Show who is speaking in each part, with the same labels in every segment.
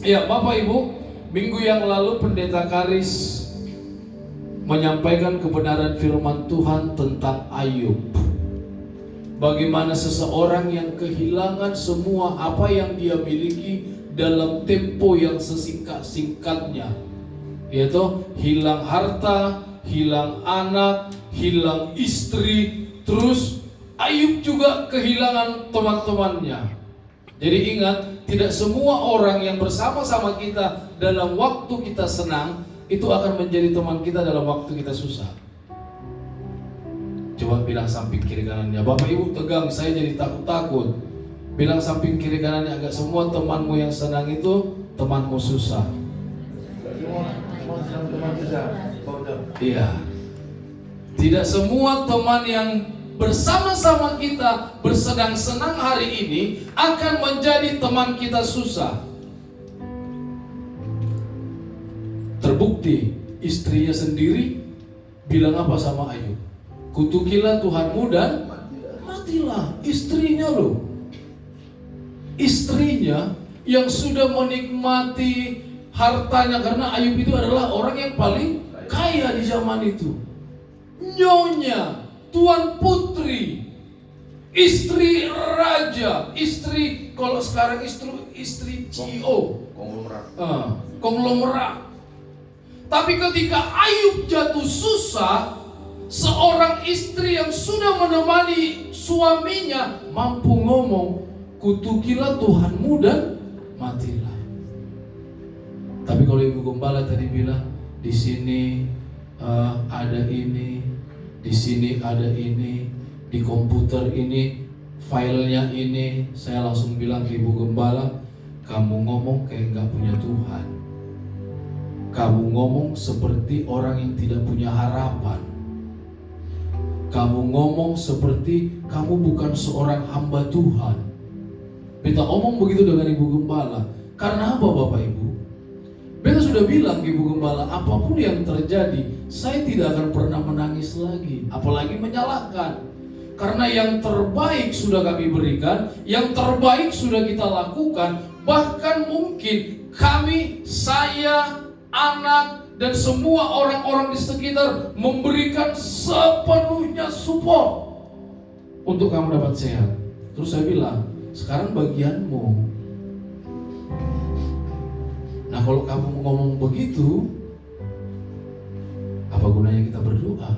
Speaker 1: Ya, Bapak Ibu, minggu yang lalu Pendeta Karis menyampaikan kebenaran firman Tuhan tentang Ayub. Bagaimana seseorang yang kehilangan semua apa yang dia miliki dalam tempo yang sesingkat-singkatnya, yaitu hilang harta, hilang anak, hilang istri, terus Ayub juga kehilangan teman-temannya. Jadi ingat, tidak semua orang yang bersama-sama kita dalam waktu kita senang itu akan menjadi teman kita dalam waktu kita susah. Coba bilang samping kiri kanannya, Bapak Ibu tegang, saya jadi takut-takut. Bilang samping kiri kanannya, agak semua temanmu yang senang itu temanmu susah. Iya. Tidak semua teman yang bersama-sama kita bersenang-senang hari ini akan menjadi teman kita susah. Terbukti istrinya sendiri bilang apa sama Ayub? Kutukilah Tuhanmu dan matilah. Istrinya loh. Istrinya yang sudah menikmati hartanya, karena Ayub itu adalah orang yang paling kaya di zaman itu. Nyonya, tuan putri, istri raja, istri, kalau sekarang istri CEO, konglomerat. Tapi ketika Ayub jatuh susah, seorang istri yang sudah menemani suaminya mampu ngomong, kutukilah Tuhanmu dan matilah. Tapi kalau Ibu Gembala tadi bilang, di sini ada ini, di sini ada ini, di komputer ini, filenya ini, saya langsung bilang ke Ibu Gembala, kamu ngomong kayak gak punya Tuhan. Kamu ngomong seperti orang yang tidak punya harapan. Kamu ngomong seperti kamu bukan seorang hamba Tuhan. Beta omong begitu dengan Ibu Gembala. Karena apa Bapak Ibu? Beta sudah bilang ke Ibu Gembala, apapun yang terjadi, saya tidak akan pernah menangis lagi, apalagi menyalahkan. Karena yang terbaik sudah kami berikan, yang terbaik sudah kita lakukan. Bahkan mungkin kami, saya, anak, dan semua orang-orang di sekitar memberikan sepenuhnya support untuk kamu dapat sehat. Terus saya bilang, sekarang bagianmu. Nah kalau kamu ngomong begitu, apa gunanya kita berdoa?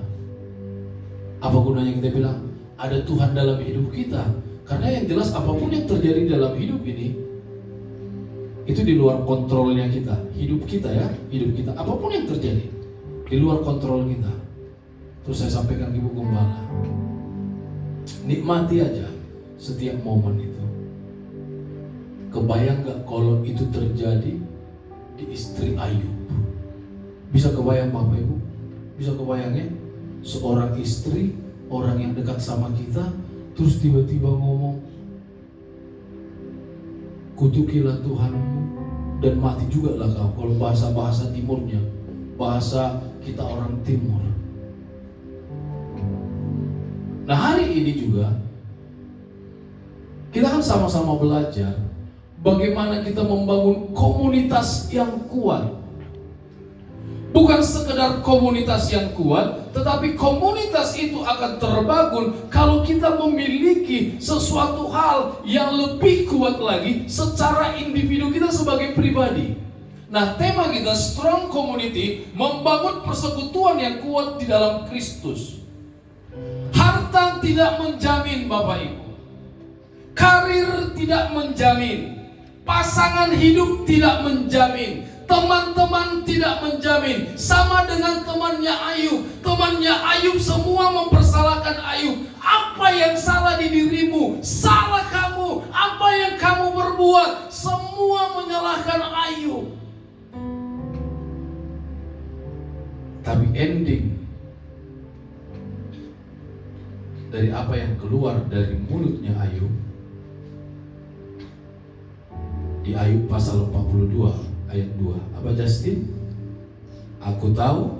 Speaker 1: Apa gunanya kita bilang ada Tuhan dalam hidup kita? Karena yang jelas apapun yang terjadi dalam hidup ini, itu di luar kontrolnya kita. Hidup kita ya, hidup kita, apapun yang terjadi di luar kontrol kita. Terus saya sampaikan ke Ibu Gembala, nikmati aja setiap momen itu. Kebayang gak kalau itu terjadi di istri Ayub? Bisa kebayang Bapak Ibu? Bisa kebayang ya? Seorang istri, orang yang dekat sama kita, terus tiba-tiba ngomong, kutukilah Tuhanmu dan mati juga lah kau. Kalau bahasa-bahasa timurnya, bahasa kita orang timur. Nah hari ini juga kita kan sama-sama belajar bagaimana kita membangun komunitas yang kuat. Bukan sekedar komunitas yang kuat, tetapi komunitas itu akan terbangun kalau kita memiliki sesuatu hal yang lebih kuat lagi secara individu kita sebagai pribadi. Nah, tema kita Strong Community, membangun persekutuan yang kuat di dalam Kristus. Harta tidak menjamin Bapak Ibu. Karir tidak menjamin. Pasangan hidup tidak menjamin. Teman-teman tidak menjamin. Sama dengan temannya Ayub. Temannya Ayub semua mempersalahkan Ayub. Apa yang salah di dirimu? Salah kamu. Apa yang kamu berbuat? Semua menyalahkan Ayub. Tapi ending dari apa yang keluar dari mulutnya Ayub, di Ayub pasal 42 ayat 2. Apa Justin? Aku tahu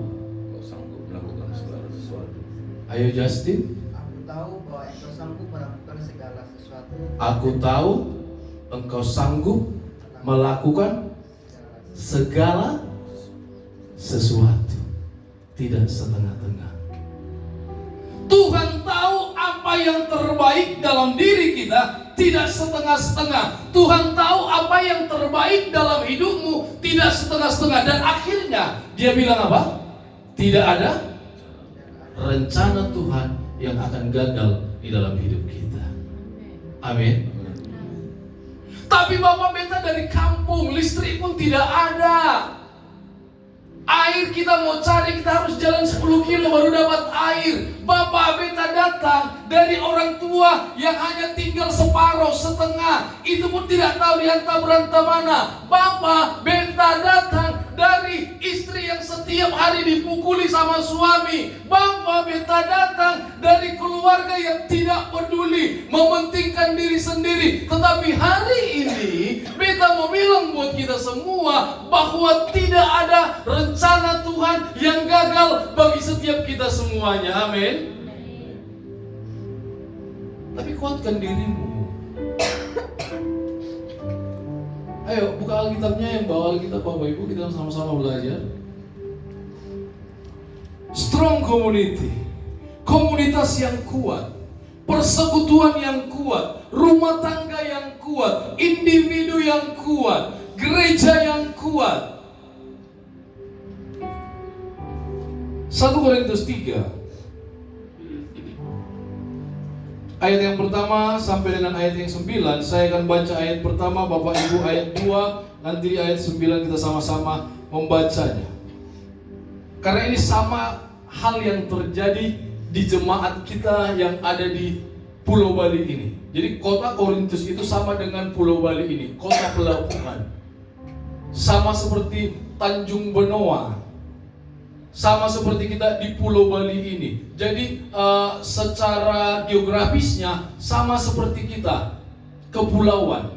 Speaker 2: kau sanggup melakukan segala sesuatu.
Speaker 1: Ayo Justin.
Speaker 3: Aku tahu bahwa engkau sanggup melakukan segala sesuatu.
Speaker 1: Aku tahu engkau sanggup melakukan segala sesuatu, tidak setengah-tengah. Tuhan tahu apa yang terbaik dalam diri kita, tidak setengah-setengah. Tuhan tahu apa yang terbaik dalam hidupmu, tidak setengah-setengah. Dan akhirnya dia bilang apa? Tidak ada rencana Tuhan yang akan gagal di dalam hidup kita. Amin. Tapi Bapak beta dari kampung, listrik pun tidak ada. Air kita mau cari, kita harus jalan 10 kilo baru dapat air. Bapak beta datang dari orang tua yang hanya tinggal separuh, setengah. Itu pun tidak tahu dihantar berantah mana. Bapak beta datang dari istri yang setiap hari dipukuli sama suami. Bapak beta datang dari keluarga yang tidak peduli, mementingkan diri sendiri. Tetapi hari ini beta mau bilang buat kita semua bahwa tidak ada rencana Tuhan yang gagal bagi setiap kita semuanya. Amin. Tapi kuatkan dirimu. Ayo buka Alkitabnya, yang bawa Alkitab Bapak Ibu, kita sama-sama belajar. Strong community, komunitas yang kuat, persekutuan yang kuat, rumah tangga yang kuat, individu yang kuat, gereja yang kuat. 1 Korintus 3 ayat yang pertama sampai dengan ayat yang 9. Saya akan baca ayat pertama, Bapak Ibu ayat 2, nanti di ayat 9 kita sama-sama membacanya. Karena ini sama hal yang terjadi di jemaat kita yang ada di Pulau Bali ini. Jadi kota Korintus itu sama dengan Pulau Bali ini, kota pelabuhan. Sama seperti Tanjung Benoa, sama seperti kita di Pulau Bali ini. Jadi secara geografisnya sama seperti kita, kepulauan.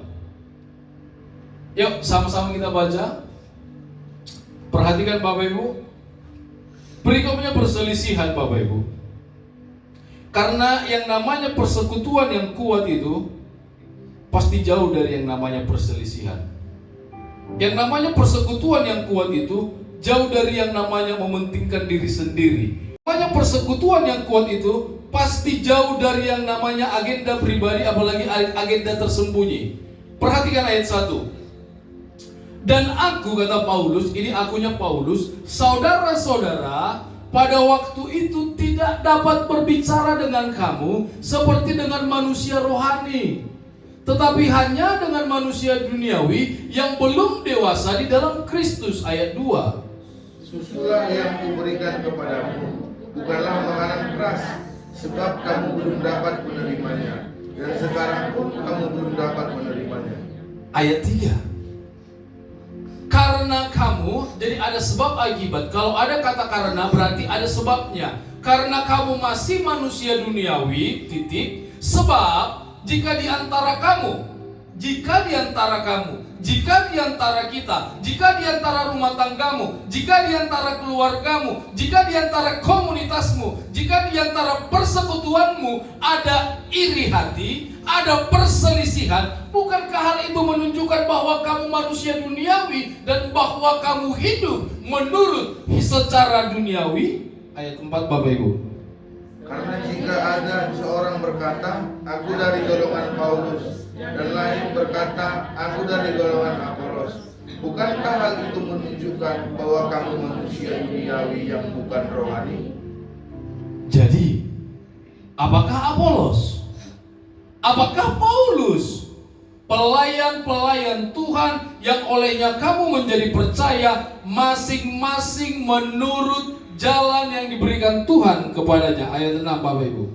Speaker 1: Yuk sama-sama kita baca. Perhatikan Bapak Ibu. Berikutnya perselisihan Bapak Ibu. Karena yang namanya persekutuan yang kuat itu pasti jauh dari yang namanya perselisihan. Yang namanya persekutuan yang kuat itu jauh dari yang namanya mementingkan diri sendiri. Namanya persekutuan yang kuat itu pasti jauh dari yang namanya agenda pribadi, apalagi agenda tersembunyi. Perhatikan ayat 1. Dan aku, kata Paulus, ini akunya Paulus, saudara-saudara, pada waktu itu tidak dapat berbicara dengan kamu seperti dengan manusia rohani, tetapi hanya dengan manusia duniawi yang belum dewasa di dalam Kristus. Ayat 2.
Speaker 2: Susulah yang kuberikan kepadamu, bukanlah makanan keras, sebab kamu belum dapat menerimanya, dan sekarang pun kamu belum dapat menerimanya.
Speaker 1: Ayat 3. Karena kamu, jadi ada sebab akibat. Kalau ada kata karena berarti ada sebabnya. Karena kamu masih manusia duniawi, titik. Sebab jika di antara kamu, jika di antara kita, jika di antara rumah tanggamu, jika di antara keluargamu, jika di antara komunitasmu, jika di antara persekutuanmu ada iri hati, ada perselisihan, bukankah hal itu menunjukkan bahwa kamu manusia duniawi dan bahwa kamu hidup menurut secara duniawi? Ayat 4 Bapak Ibu.
Speaker 2: Karena jika ada seorang berkata, aku dari golongan Paulus, dan lain berkata, aku dari golongan Apolos, bukankah hal itu menunjukkan bahwa kamu manusia duniawi yang bukan rohani?
Speaker 1: Jadi, apakah Apolos? Apakah Paulus? Pelayan-pelayan Tuhan yang olehnya kamu menjadi percaya, masing-masing menurut jalan yang diberikan Tuhan kepadanya. Ayat 6 Bapak Ibu.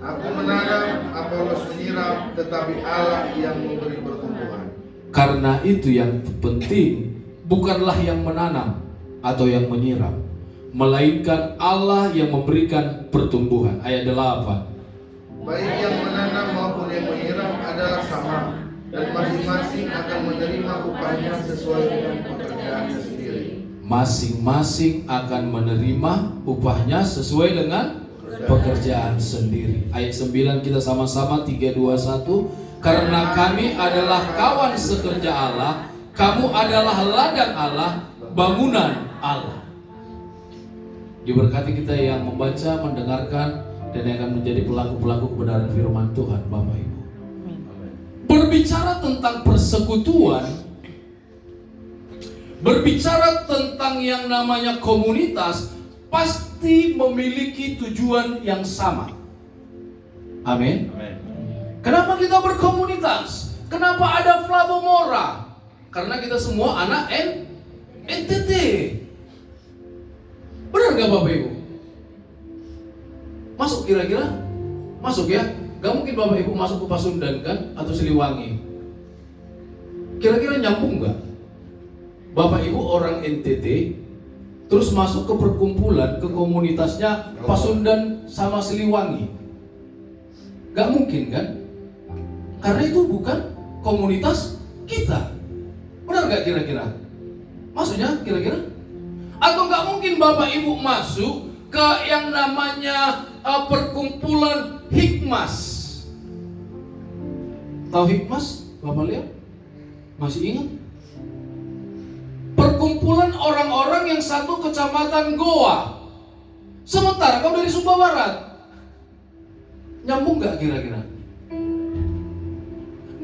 Speaker 2: Aku menanam, Apolos menyiram, tetapi Allah yang memberi pertumbuhan.
Speaker 1: Karena itu yang penting bukanlah yang menanam atau yang menyiram, melainkan Allah yang memberikan pertumbuhan. Ayat 8.
Speaker 2: Baik yang menanam maupun yang menyiram adalah sama, dan masing-masing akan menerima upahnya sesuai dengan pekerjaannya sendiri.
Speaker 1: Masing-masing akan menerima upahnya sesuai dengan pekerjaan sendiri. Ayat 9 kita sama-sama 3, 2, 1. Karena kami adalah kawan sekerja Allah, Kamu adalah ladang Allah, bangunan Allah. Diberkati kita yang membaca, mendengarkan, dan yang akan menjadi pelaku-pelaku kebenaran firman Tuhan, Bapak Ibu. Berbicara tentang persekutuan, berbicara tentang yang namanya komunitas, pasti memiliki tujuan yang sama. Amin. Kenapa kita berkomunitas? Kenapa ada Flavomora? Karena kita semua anak NTT. Benar gak Bapak Ibu? Masuk kira-kira? Masuk ya? Gak mungkin Bapak Ibu masuk ke Pasundan kan? Atau Siliwangi. Kira-kira nyambung gak? Bapak Ibu orang NTT terus masuk ke perkumpulan, ke komunitasnya Pasundan sama Siliwangi. Gak mungkin kan? Karena itu bukan komunitas kita. Benar gak kira-kira? Maksudnya kira-kira? Atau gak mungkin Bapak Ibu masuk ke yang namanya perkumpulan Hikmas. Tahu Hikmas? Bapak lihat? Masih ingat? Perkumpulan orang-orang yang satu kecamatan Goa. Sementara kau dari Sumba Barat. Nyambung gak kira-kira?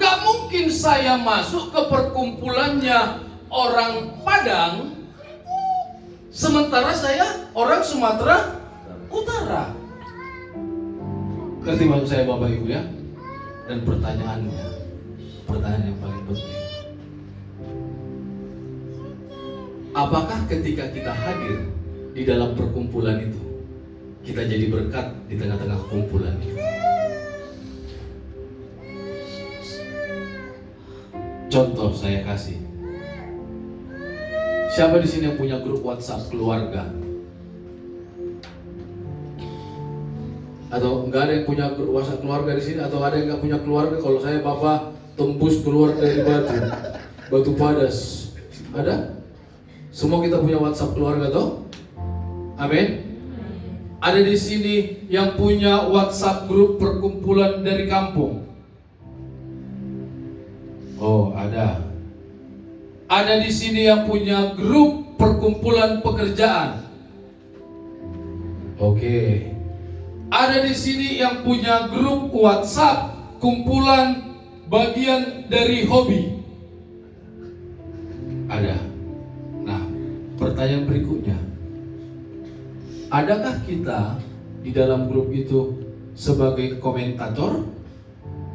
Speaker 1: Gak mungkin saya masuk ke perkumpulannya orang Padang, sementara saya orang Sumatera Utara. Ngerti maksud saya Bapak Ibu ya? Dan pertanyaan yang paling penting, apakah ketika kita hadir di dalam perkumpulan itu, kita jadi berkat di tengah-tengah kumpulan itu? Contoh saya kasih. Siapa di sini yang punya grup WhatsApp keluarga? Atau enggak ada yang punya grup WhatsApp keluarga di sini? Atau ada yang enggak punya keluarga? Kalau saya Bapak tembus keluar dari Batu Padas. Ada? Semua kita punya WhatsApp keluarga toh? Amin. Ada di sini yang punya WhatsApp grup perkumpulan dari kampung? Oh, ada. Ada di sini yang punya grup perkumpulan pekerjaan. Oke. Ada di sini yang punya grup WhatsApp kumpulan bagian dari hobi. Ada. Nah, pertanyaan berikutnya. Adakah kita di dalam grup itu sebagai komentator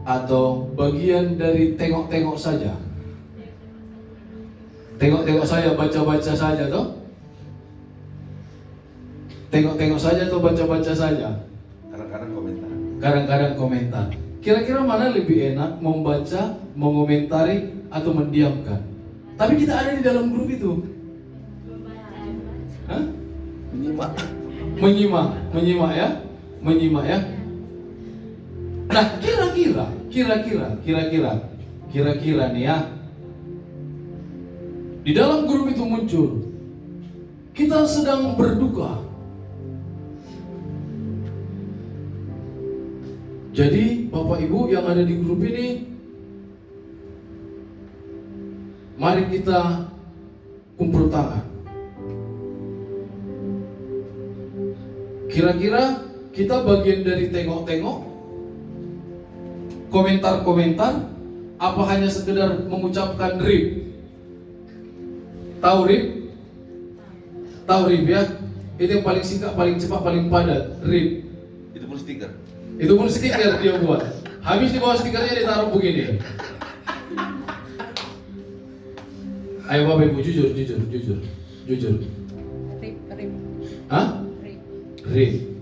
Speaker 1: atau bagian dari tengok-tengok saja? Tengok-tengok saja, baca-baca saja toh? Tengok-tengok saja atau baca-baca saja?
Speaker 2: Kadang-kadang komentar.
Speaker 1: Kadang-kadang komentar. Kira-kira mana lebih enak, membaca, mengomentari, atau mendiamkan? Tapi kita ada di dalam grup itu. Hah? Menyimak ya? Menyimak ya? Nah, kira-kira nih ya, di dalam grup itu muncul, kita sedang berduka. Jadi Bapak Ibu yang ada di grup ini, mari kita kumpul tangan. Kira-kira kita bagian dari tengok-tengok, komentar-komentar, apa hanya sekedar mengucapkan RIP? Tahu RIP? Tahu RIP ya? Itu yang paling singkat, paling cepat, paling padat. RIP.
Speaker 2: Itu pun stiker.
Speaker 1: Itu pun stiker dia buat. Habis di bawah stikernya ditaruh begini. Ayo Bapak Ibu jujur.
Speaker 4: Rip.
Speaker 1: Hah? RIP.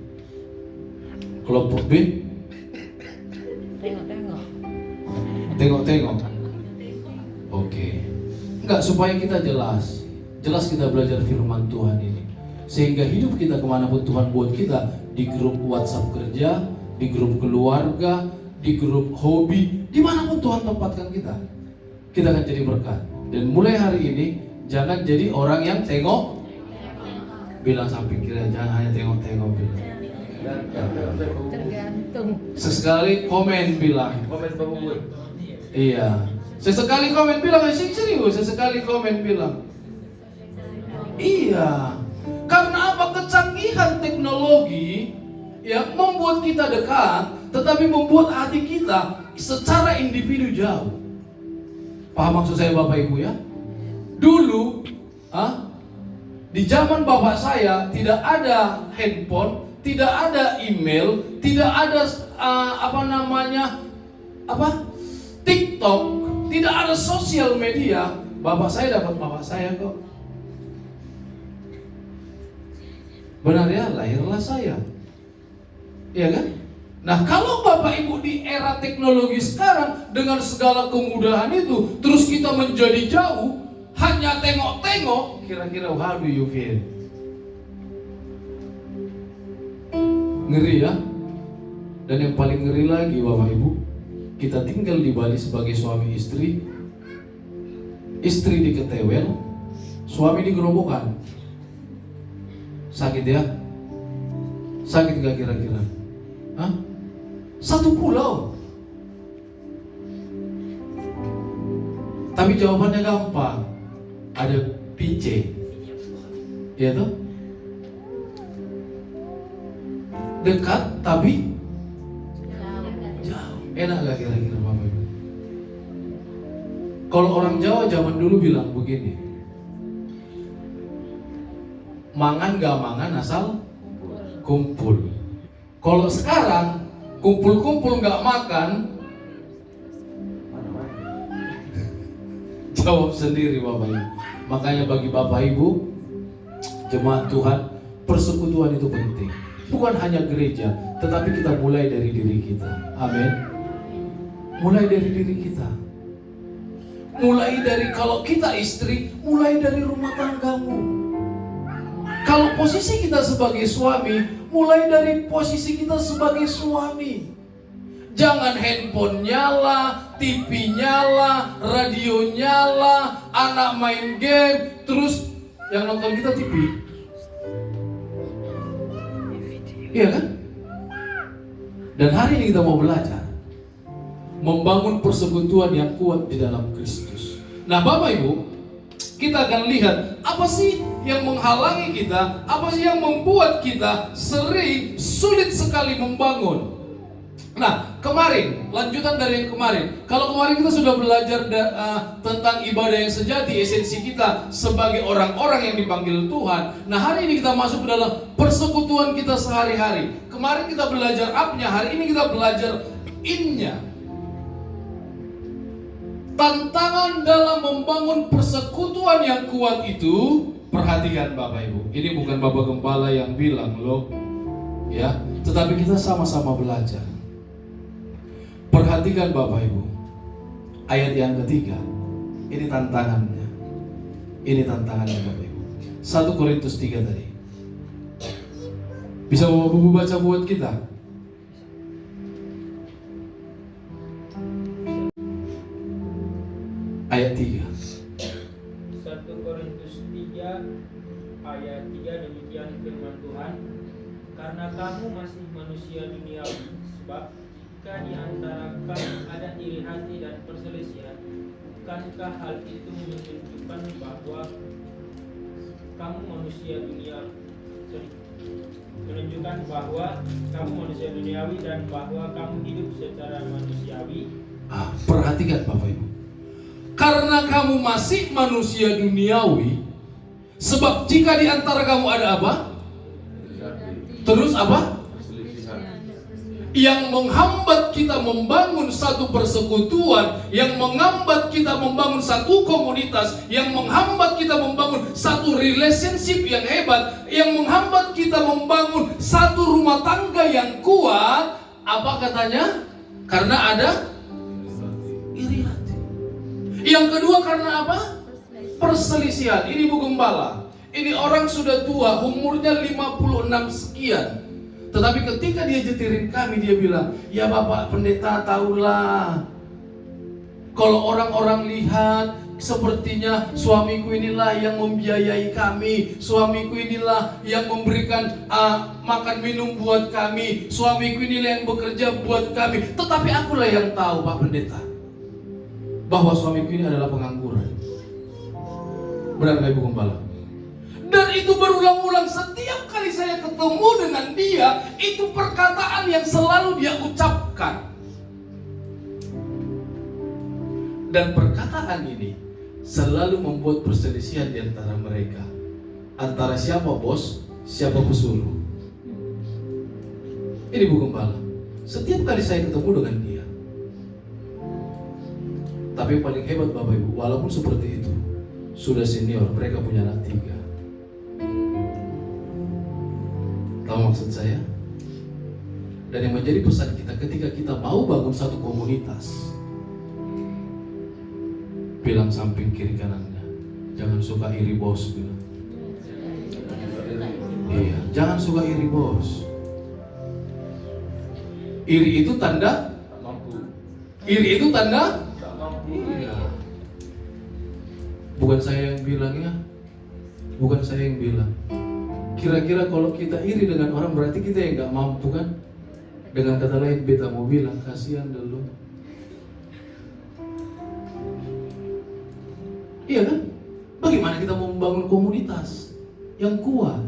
Speaker 1: Kelompok B? Tengok. Oke. Enggak, supaya kita jelas kita belajar firman Tuhan ini, sehingga hidup kita kemanapun Tuhan buat kita, di grup WhatsApp kerja, di grup keluarga, di grup hobi, dimanapun Tuhan tempatkan kita akan jadi berkat. Dan mulai hari ini jangan jadi orang yang tengok, bilang samping kira, jangan hanya tengok bilang.
Speaker 4: Tergantung.
Speaker 1: Sesekali komen bilang.
Speaker 2: Komen Bapak.
Speaker 1: Iya. Sesekali komen bilang, serius, sesekali komen bilang. Iya. Karena apa? Kecanggihan teknologi ya membuat kita dekat, tetapi membuat hati kita secara individu jauh. Paham maksud saya Bapak Ibu ya? Dulu, di zaman bapak saya tidak ada handphone, tidak ada email, tidak ada TikTok, tidak ada sosial media. Bapak saya dapat bapak saya kok. Benar ya, lahirlah saya. Iya kan? Nah, kalau Bapak Ibu di era teknologi sekarang dengan segala kemudahan itu, terus kita menjadi jauh, hanya tengok-tengok, kira-kira how do you feel? Ngeri ya? Dan yang paling ngeri lagi Bapak Ibu, kita tinggal di Bali sebagai suami istri, istri di Ketewel, suami di Gerobokan. Sakit ya? Sakit gak kira-kira? Hah? Satu pulau. Tapi jawabannya gampang. Ada PC. Iya toh? Dekat tapi jauh. Enak gak kira-kira Bapak Ibu? Kalau orang Jawa zaman dulu bilang begini, mangan gak mangan asal kumpul. Kalau sekarang kumpul-kumpul gak makan, jawab sendiri Bapak Ibu. Makanya bagi Bapak Ibu, jemaat Tuhan, persekutuan itu penting. Bukan hanya gereja, tetapi kita mulai dari diri kita. Amin. Mulai dari diri kita. Mulai dari, kalau kita istri, mulai dari rumah tanggamu. Kalau posisi kita sebagai suami, mulai dari posisi kita sebagai suami. Jangan handphone nyala, TV nyala, radio nyala, anak main game, terus yang nonton kita TV. Iya kan? Dan hari ini kita mau belajar membangun persekutuan yang kuat di dalam Kristus. Nah Bapak Ibu, kita akan lihat apa sih yang menghalangi kita, apa sih yang membuat kita sering sulit sekali membangun. Nah kemarin, lanjutan dari yang kemarin, kalau kemarin kita sudah belajar tentang ibadah yang sejati, esensi kita sebagai orang-orang yang dipanggil Tuhan. Nah hari ini kita masuk ke dalam persekutuan kita sehari-hari. Kemarin kita belajar up-nya, hari ini kita belajar in-nya. Tantangan dalam membangun persekutuan yang kuat itu, perhatikan Bapak Ibu, ini bukan Bapak Gembala yang bilang loh, ya, tetapi kita sama-sama belajar. Perhatikan Bapak Ibu, ayat yang ketiga, ini tantangannya, Bapak Ibu. 1 Korintus 3 tadi. Bisa Bapak Ibu baca buat kita? Ayat 3.
Speaker 4: 1 Korintus 3 ayat 3 demikian firman Tuhan, karena kamu masih manusia duniawi, sebab jika di antara kamu ada iri hati dan perselisihan, bukankah hal itu menunjukkan bahwa kamu manusia duniawi dan bahwa kamu hidup secara manusiawi?
Speaker 1: Perhatikan Bapak Ibu. Karena kamu masih manusia duniawi, sebab jika di antara kamu ada apa? Terus apa? Yang menghambat kita membangun satu persekutuan, yang menghambat kita membangun satu komunitas, yang menghambat kita membangun satu relationship yang hebat, yang menghambat kita membangun satu rumah tangga yang kuat. Apa katanya? Karena ada iri hati. Yang kedua karena apa? Perselisihan. Ini Bu Gembala, ini orang sudah tua, umurnya 56 sekian. Tetapi ketika dia jetirin kami, dia bilang, ya Bapak Pendeta tahulah, kalau orang-orang lihat sepertinya suamiku inilah yang membiayai kami, suamiku inilah yang memberikan makan minum buat kami, suamiku inilah yang bekerja buat kami. Tetapi akulah yang tahu Pak Pendeta, bahwa suamiku ini adalah pengangguran. Benar nggak Ibu Gembala? Dan itu berulang-ulang setiap kali saya ketemu dengan dia, itu perkataan yang selalu dia ucapkan. Dan perkataan ini selalu membuat perselisihan di antara mereka. Antara siapa bos, siapa pesuruh. Ini Bu Gembala. Setiap kali saya ketemu dengan dia. Tapi paling hebat Bapak Ibu, walaupun seperti itu, sudah senior, mereka punya anak 3. Tahu maksud saya? Dan yang menjadi pesan kita ketika kita mau bangun satu komunitas, bilang samping kiri kanannya, jangan suka iri bos, bilang. Iya, jangan suka iri bos. Iri itu tanda mampu. Iri itu tanda tak mampu. Iya. Bukan saya yang bilang ya. Bukan saya yang bilang. Kira-kira kalau kita iri dengan orang berarti kita yang gak mampu kan? Dengan kata lain beta mau bilang kasihan dulu. Iya kan? Bagaimana kita mau membangun komunitas yang kuat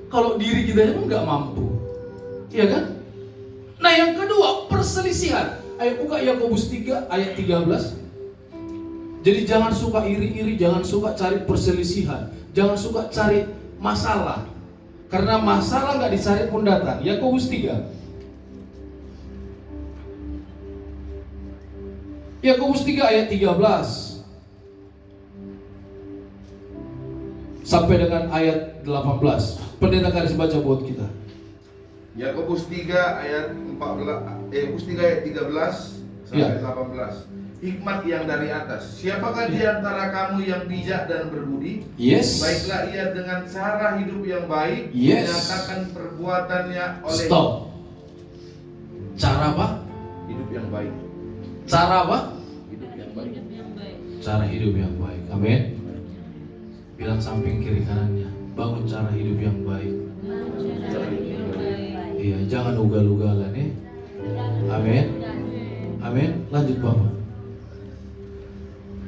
Speaker 1: kalau diri kita pun nggak mampu? Iya kan? Nah yang kedua, perselisihan. Ayo buka Yakobus 3 ayat 13. Jadi jangan suka iri-iri, jangan suka cari perselisihan, jangan suka cari masalah. Karena masalah nggak dicari pun datang. Yakobus 3. Yakobus 3 ayat 13 sampai dengan ayat 18. Pendeta Karis baca buat kita.
Speaker 2: Yakobus 3 ayat 14, Yakobus 3 ayat 13 sampai 18. Hikmat yang dari atas. Siapakah di antara kamu yang bijak dan berbudi?
Speaker 1: Yes.
Speaker 2: Baiklah ia dengan cara hidup yang baik,
Speaker 1: Yes.
Speaker 2: menyatakan perbuatannya oleh
Speaker 1: Stop. Cara apa?
Speaker 2: hidup yang baik.
Speaker 1: Cara apa?
Speaker 2: Hidup yang baik.
Speaker 1: Cara hidup yang baik. Amin. Bilang samping kiri kanannya, bangun cara hidup yang baik. Iya, jangan ugal-ugalan ya. Amin. Amin. Lanjut Bapak.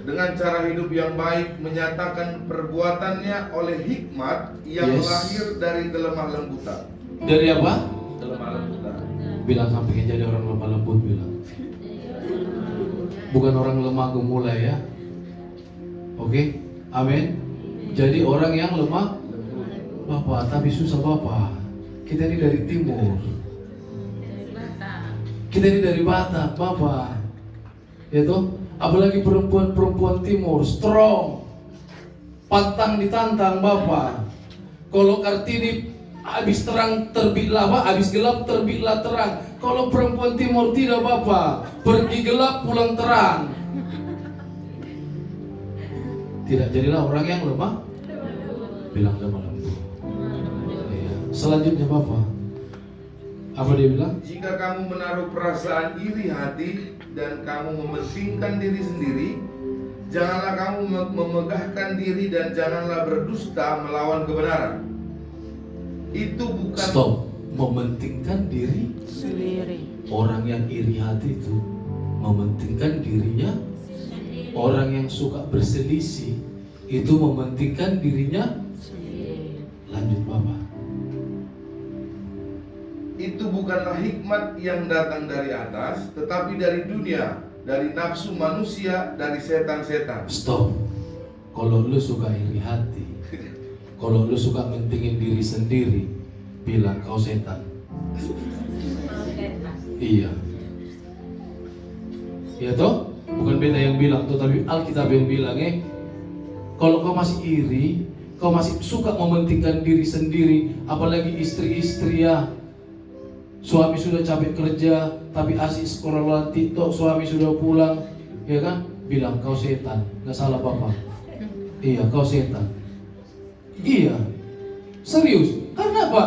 Speaker 2: Dengan cara hidup yang baik menyatakan perbuatannya oleh hikmat yang
Speaker 1: Yes.
Speaker 2: lahir dari kelemah lembutan.
Speaker 1: Dari apa?
Speaker 2: Kelemah lembutan.
Speaker 1: Bilang samping jadi orang lemah lembut bilang. Bukan orang lemah gemulai ya. Oke? Amin. Jadi orang yang lemah Bapak, tapi susah Bapak. Kita ini dari timur. Kita ini dari Batak, Bapak. Ya toh? Apalagi perempuan-perempuan timur, strong. Pantang ditantang, Bapak. Kalau Kartini habis terang terbitlah, Pak, habis gelap terbitlah terang. Kalau perempuan timur tidak, Bapak. Pergi gelap pulang terang. Tidak jadilah orang yang lemah. Bilang lemah lembut. Iya. Selanjutnya Bapak, apa dia bilang?
Speaker 2: Jika kamu menaruh perasaan iri hati dan kamu mementingkan diri sendiri, janganlah kamu memegahkan diri dan janganlah berdusta melawan kebenaran. Itu bukan
Speaker 1: Stop. Mementingkan diri
Speaker 5: sendiri.
Speaker 1: Orang yang iri hati itu mementingkan dirinya. Orang yang suka berselisih itu mementingkan dirinya. Lanjut Bapak.
Speaker 2: Itu bukanlah hikmat yang datang dari atas, tetapi dari dunia, dari nafsu manusia, dari setan-setan.
Speaker 1: Stop. Kalau lu suka iri hati, kalau lu suka mentingin diri sendiri, bilang kau setan. Iya. Iya toh? Bukan beta yang bilang tuh, tapi Alkitab yang bilang kalau kau masih iri, kau masih suka mementingkan diri sendiri, apalagi istri-istri ya. Suami sudah capek kerja, tapi asik scrollan TikTok, suami sudah pulang, ya kan? Bilang kau setan, nggak salah Bapak. Iya, kau setan. Iya, serius. Karena apa?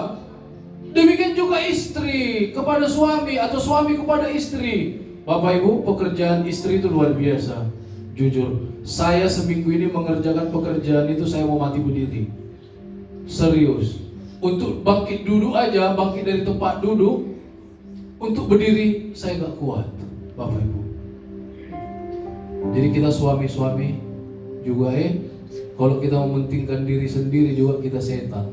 Speaker 1: Demikian juga istri kepada suami atau suami kepada istri. Bapak Ibu, pekerjaan istri itu luar biasa. Jujur, saya seminggu ini mengerjakan pekerjaan itu saya mau mati berdiri. Serius. Untuk bangkit duduk aja, bangkit dari tempat duduk, untuk berdiri saya gak kuat, Bapak Ibu. Jadi kita suami-suami juga kalau kita mementingkan diri sendiri juga kita setan.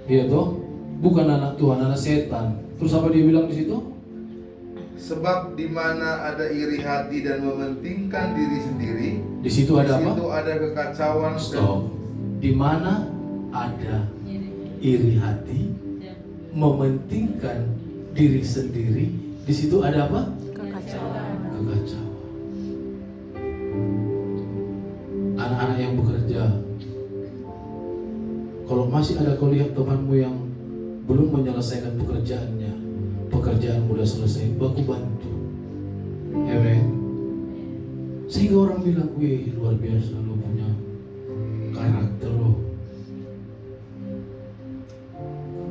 Speaker 1: Iya toh? Bukan anak Tuhan, anak setan. Terus apa dia bilang di situ?
Speaker 2: Sebab di mana ada iri hati dan mementingkan diri sendiri,
Speaker 1: Di situ ada
Speaker 2: di
Speaker 1: apa?
Speaker 2: situ ada kekacauan dan
Speaker 1: Stop. Di mana ada iri hati, mementingkan diri sendiri, di situ ada apa?
Speaker 5: Kekacauan.
Speaker 1: Kekacauan. Anak-anak yang bekerja, kalau masih ada kau lihat temanmu yang belum menyelesaikan pekerjaannya, pekerjaan udah selesai, baku bantu. Amen. Sehingga orang bilang, wih luar biasa lo punya karakter lo.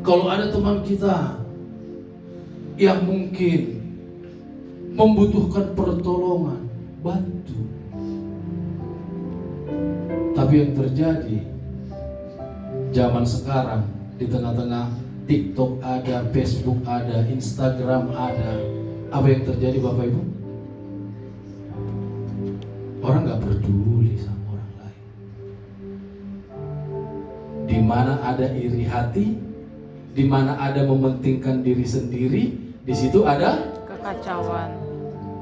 Speaker 1: Kalau ada teman kita yang mungkin membutuhkan pertolongan, bantu. Tapi yang terjadi zaman sekarang di tengah-tengah TikTok ada, Facebook ada, Instagram ada, apa yang terjadi Bapak Ibu? Orang nggak peduli sama orang lain. Di mana ada iri hati, di mana ada mementingkan diri sendiri, di situ ada
Speaker 5: Kekacauan.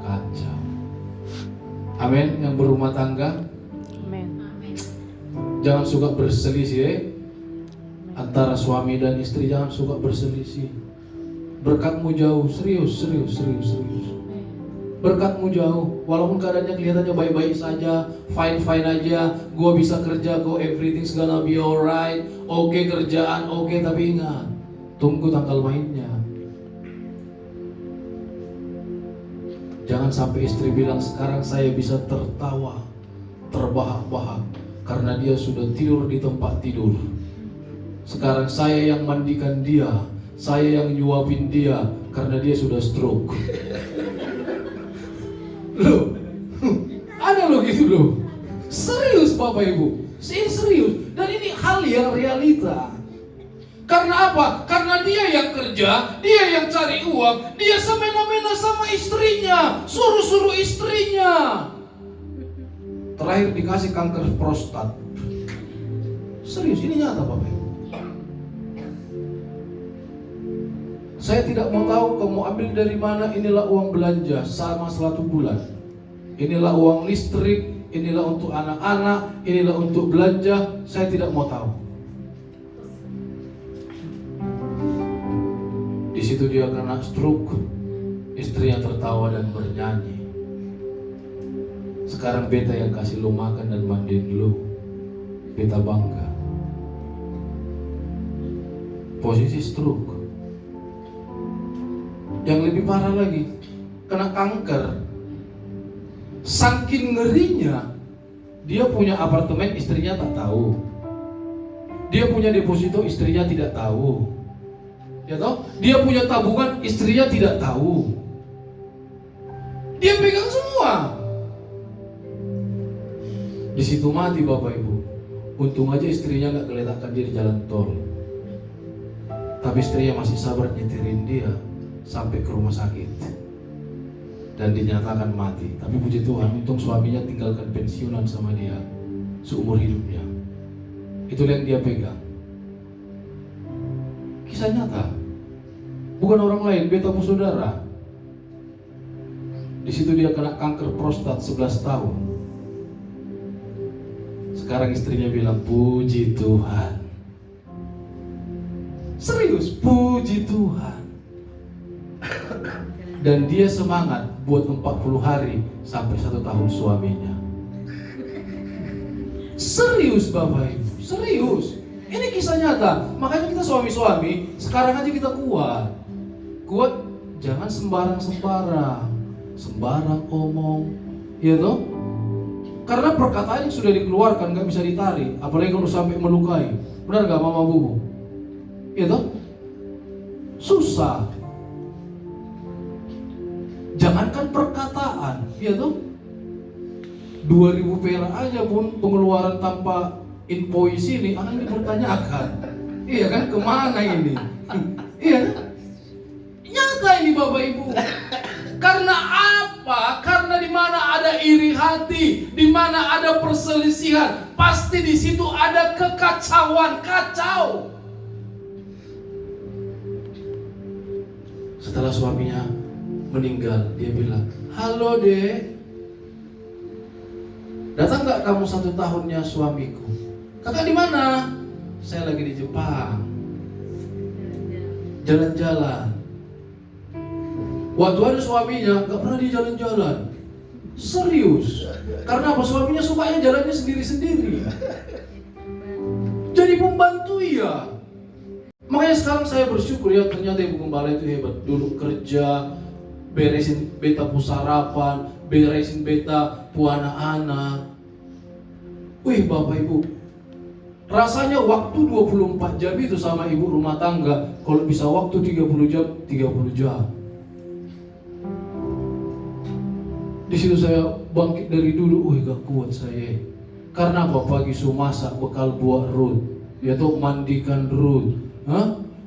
Speaker 1: kacau. Amin. Yang berumah tangga,
Speaker 5: Amin.
Speaker 1: jangan suka berselisih antara suami dan istri, jangan suka berselisih. Berkatmu jauh, serius. Berkatmu jauh, walaupun keadaannya kelihatannya baik-baik saja, fine aja, gua bisa kerja kok, everything's gonna be alright, oke kerjaan, oke, tapi ingat, tunggu tanggal mainnya. Jangan sampai istri bilang sekarang saya bisa tertawa, terbahak-bahak karena dia sudah tidur di tempat tidur. Sekarang saya yang mandikan dia, saya yang nyuapin dia karena dia sudah stroke. Loh, ada loh gitu loh. Serius Bapak Ibu, serius. Dan ini hal yang realita. Karena apa? Karena dia yang kerja, dia yang cari uang, dia semena-mena sama istrinya, suruh-suruh istrinya. Terakhir dikasih kanker prostat. Serius, ini nyata Bapak Ibu. Saya tidak mau tahu kamu ambil dari mana, inilah uang belanja selama 1 bulan. Inilah uang listrik, inilah untuk anak-anak, inilah untuk belanja, saya tidak mau tahu. Di situ dia kena stroke, istrinya tertawa dan bernyanyi. Sekarang beta yang kasih lo makan dan mandiin lo, beta bangga. Posisi stroke. Yang lebih parah lagi, kena kanker. Saking ngerinya, dia punya apartemen, istrinya tak tahu. Dia punya deposito, istrinya tidak tahu. Ya toh? Dia punya tabungan, istrinya tidak tahu. Dia pegang semua. Di situ mati Bapak Ibu. Untung aja istrinya nggak geletakkan dia di jalan tol. Tapi istrinya masih sabar nyetirin dia sampai ke rumah sakit dan dinyatakan mati. Tapi puji Tuhan, untung suaminya tinggalkan pensiunan sama dia seumur hidupnya. Itu yang dia pegang. Kisah nyata, bukan orang lain, betamu saudara. Di situ dia kena kanker prostat 11 tahun. Sekarang istrinya bilang, puji Tuhan. Serius, puji Tuhan. Dan dia semangat buat 40 hari sampai 1 tahun suaminya. Serius Bapak Ibu, serius. Ini kisah nyata. Makanya kita suami-suami, sekarang aja kita kuat. Kuat, jangan sembarang omong. Iya toh? Karena perkataan yang sudah dikeluarkan gak bisa ditarik. Apalagi kalau sampai melukai. Benar gak Mama Bubu? Iya toh? Susah. Jangankan perkataan, ya tuh 2.000 perak aja pun pengeluaran tanpa invoice ini akan dipertanyakan. Iya kan, kemana ini? Iya, nyata ini Bapak Ibu. Karena apa? Karena di mana ada ada iri hati, di mana ada perselisihan, pasti di situ ada kekacauan, kacau. Setelah suaminya meninggal, dia bilang, "Halo dek, datang gak kamu 1 tahunnya suamiku?" "Kakak di mana?" "Saya lagi di Jepang, jalan-jalan." Waktu ada suaminya, gak pernah dia jalan-jalan. Serius. Karena apa? Suaminya sukanya jalannya sendiri-sendiri. Jadi pembantu ya. Makanya sekarang saya bersyukur ya, ternyata Ibu Gembala itu hebat. Dulu kerja, beresin beta pusarapan, beresin beta pu anak-anak. Wih Bapak Ibu, rasanya waktu 24 jam itu sama ibu rumah tangga. Kalau bisa waktu 30 jam, 30 jam. Di situ saya bangkit dari dulu, wih gak kuat saya. Karena apa? Pagi su masak bekal buat Ruth, yaitu mandikan Ruth,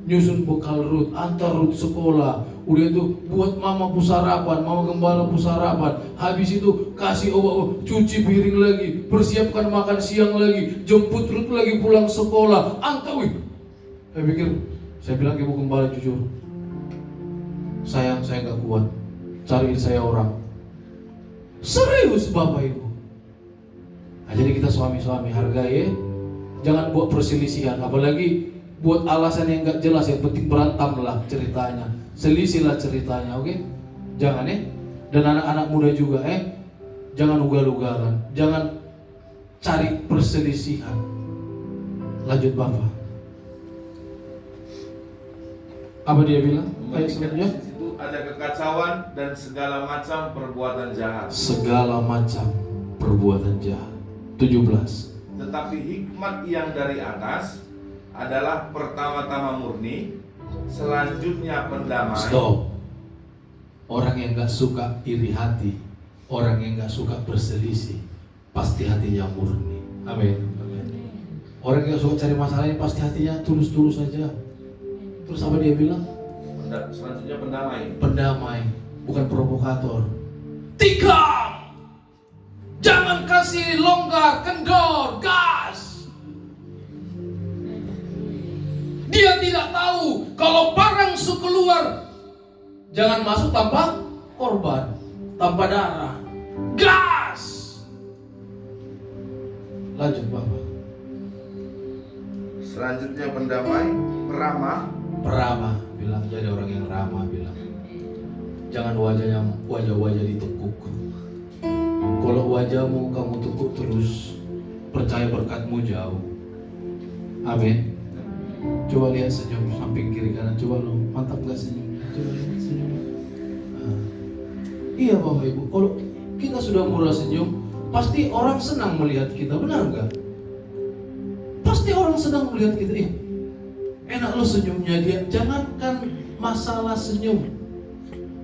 Speaker 1: nyusun bekal Ruth, antar Ruth sekolah. Udah itu buat mama pusarapan, mama Gembala pusarapan. Habis itu kasih obat, cuci piring lagi, persiapkan makan siang lagi, jemput Ruth lagi pulang sekolah. Antar, wih. Saya bilang ke Ibu Gembala jujur, sayang saya gak kuat, cariin saya orang. Serius Bapak Ibu. Nah, jadi kita suami-suami hargai ya. Jangan buat perselisihan, apalagi buat alasan yang gak jelas. Yang penting berantem lah ceritanya, selisih lah ceritanya, oke? Jangan ya. Dan anak-anak muda juga jangan ugal-ugalan, jangan cari perselisihan. Lanjut Bapak. Apa dia bilang? Ayat selanjutnya.
Speaker 2: Ada kekacauan dan segala macam perbuatan jahat.
Speaker 1: Segala macam perbuatan jahat. 17.
Speaker 2: Tetapi hikmat yang dari atas adalah pertama-tama murni, selanjutnya pendamai.
Speaker 1: Stop. Orang yang gak suka iri hati, orang yang gak suka berselisih, pasti hatinya murni. Amin. Orang yang gak suka cari masalah ini pasti hatinya tulus-tulus saja. Terus apa dia bilang?
Speaker 2: Selanjutnya pendamai.
Speaker 1: Pendamai, bukan provokator. 3. Jangan kasih longgar, kendor, gas. Dia tidak tahu kalau barang su keluar, jangan masuk tanpa korban, tanpa darah. Gas. Lanjut Bapak.
Speaker 2: Selanjutnya pendamai, peramah.
Speaker 1: Peramah, bilang jadi orang yang ramah, bilang jangan wajah-wajah ditekuk. Kalau wajahmu kamu tekuk terus, percaya berkatmu jauh. Amin. Coba lihat senyum samping kiri kanan, coba lo mantap nggak senyumnya? Coba lihat senyum. Iya Bapak Ibu, kalau kita sudah mulai senyum, pasti orang senang melihat kita, benar nggak? Pasti orang senang melihat kita. Enak lo senyumnya dia. Jangankan masalah senyum.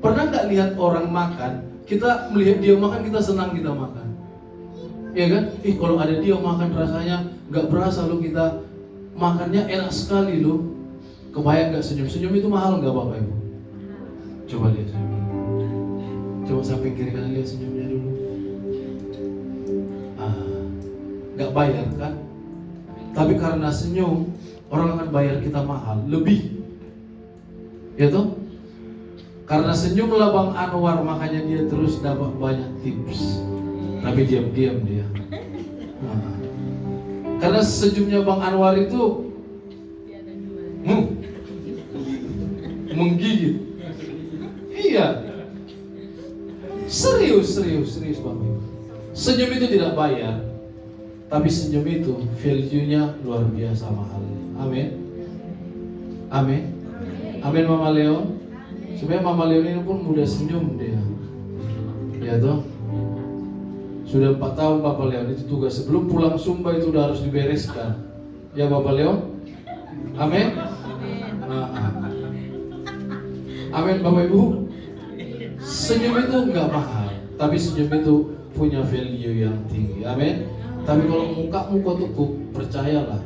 Speaker 1: Pernah nggak lihat orang makan? Kita melihat dia makan, kita senang kita makan. Iya kan? Kalau ada dia makan rasanya nggak berasa lo, kita makannya enak sekali lo. Kebayang nggak senyum? Senyum itu mahal nggak Bapak Ibu? Coba lihat senyum. Coba samping kiri kanan lihat senyumnya dulu. Nggak bayar kan? Tapi karena senyum, orang akan bayar kita mahal, lebih. Ya toh? Karena senyumlah Bang Anwar, makanya dia terus dapat banyak tips. Tapi diam-diam dia. Karena senyumnya Bang Anwar itu menggigit. Iya. Serius Bapak Ibu. Senyum itu tidak bayar. Tapi senyum itu value-nya luar biasa mahalnya. Amin. Amin. Amin Mama Leon. Sebenarnya Mama Leon ini pun mudah senyum dia. Ya toh. Sudah 4 tahun Bapak Leon itu tugas. Sebelum pulang Sumba itu udah harus dibereskan. Ya Bapak Leon. Amin. Amin Bapak Ibu. Senyum itu enggak mahal, tapi senyum itu punya value yang tinggi. Amin. Tapi kalau mukamu kok tekuk, percayalah.